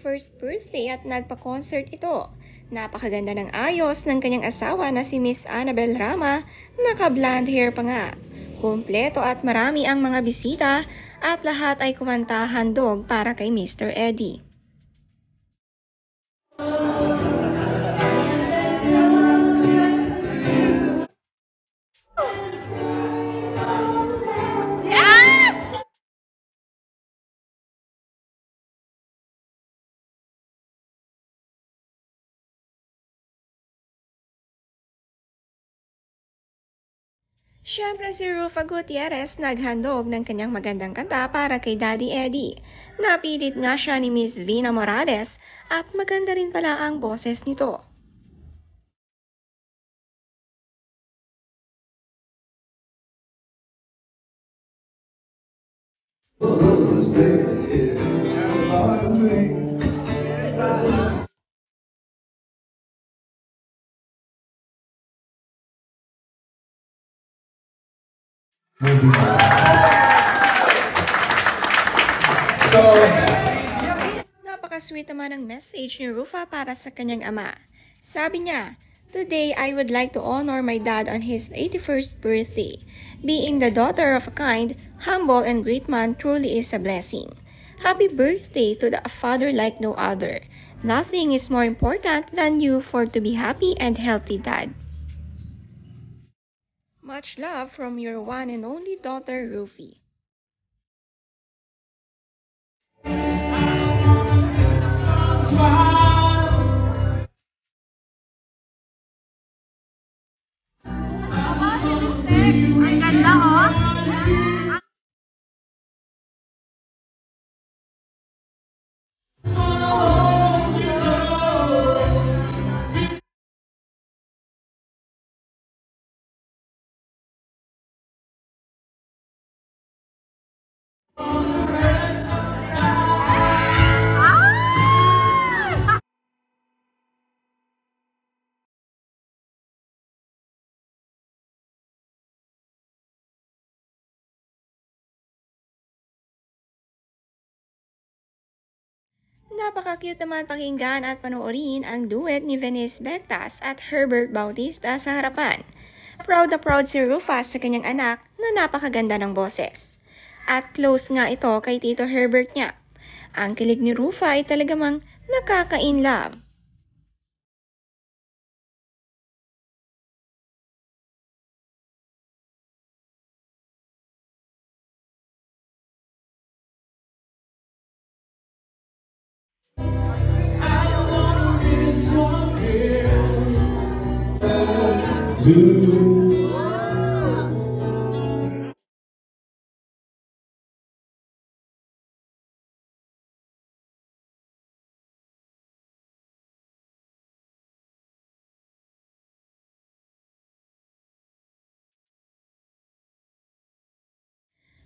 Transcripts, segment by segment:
81st birthday at nagpa-concert ito. Napakaganda ng ayos ng kanyang asawa na si Miss Annabel Rama, naka-blonde hair pa nga. Kumpleto at marami ang mga bisita at lahat ay kumanta handog para kay Mr. Eddie. Siyempre si Rufa Gutierrez naghandog ng kanyang magandang kanta para kay Daddy Eddie. Napilit nga siya ni Miss Vina Morales at maganda rin pala ang boses nito. Napaka-sweet naman ang message ni Rufa para sa kanyang ama. Sabi niya, "Today I would like to honor my dad on his 81st birthday. Being the daughter of a kind, humble and great man truly is a blessing. Happy birthday to a father like no other. Nothing is more important than you for to be happy and healthy, Dad. Much love from your one and only daughter, Rufi." Ang ganda, oh! Napaka-cute naman pakinggan at panoorin ang duet ni Venice Bectas at Herbert Bautista sa harapan. Proud na proud si Rufus sa kanyang anak na napakaganda ng boses. At close nga ito kay Tito Herbert niya. Ang kilig ni Rufa ay talagamang nakaka-in-love.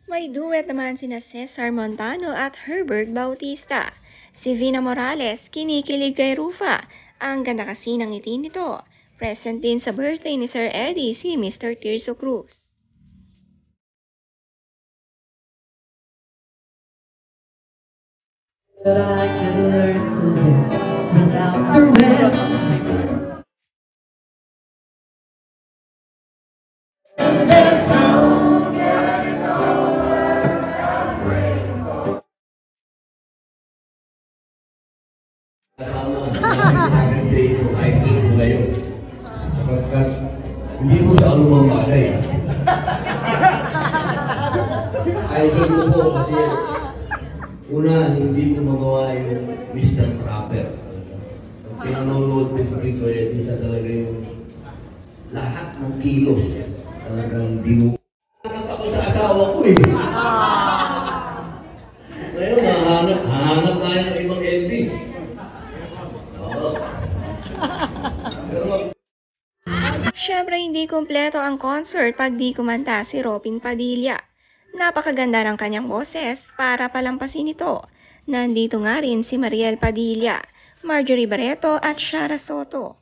May duet naman sina Cesar Montano at Herbert Bautista. Si Vina Morales kinikilig kay Rufa. Ang ganda kasi ng ngiti nito. Present din sa birthday ni Sir Eddie si Mr. Tirso Cruz. But I could learn to live without the rest. There's no getting over that rainbow. Kasi yung hiking ko ngayon, sapagkat hindi mo sa anumang bagay. Hiking ko po kasi una, hindi ko magawa yung Mr. Trapper. Ang pinanonood ko sa Rico, isa talaga yung lahat ng kilos. Talagang di mo. Hanap ako sa asawa ko eh. Ngayon, hahanap tayo ng ibang Elvis. Siyempre hindi kumpleto ang concert pag di kumanta si Robin Padilla. Napakaganda ng kanyang boses para palampasin ito. Nandito nga rin si Mariel Padilla, Marjorie Barreto at Shara Soto.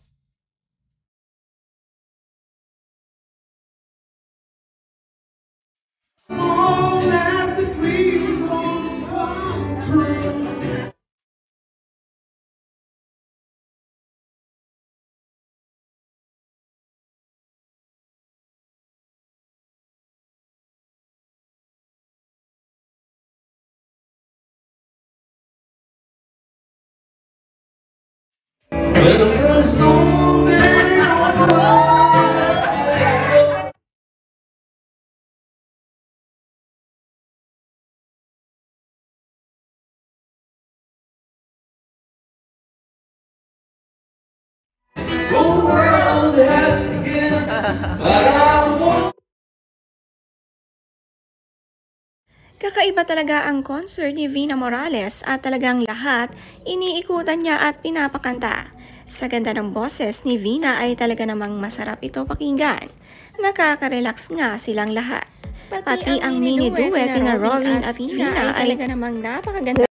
When the first moment of love. The world has begun, but I won't. Kakaiba talaga ang concert ni Vina Morales at talagang lahat iniikutan niya at pinapakanta. Sa ganda ng boses ni Vina ay talaga namang masarap ito pakinggan. Nakaka-relax nga silang lahat. Pati ang mini duet ni Robin at Vina ay talaga namang napakaganda.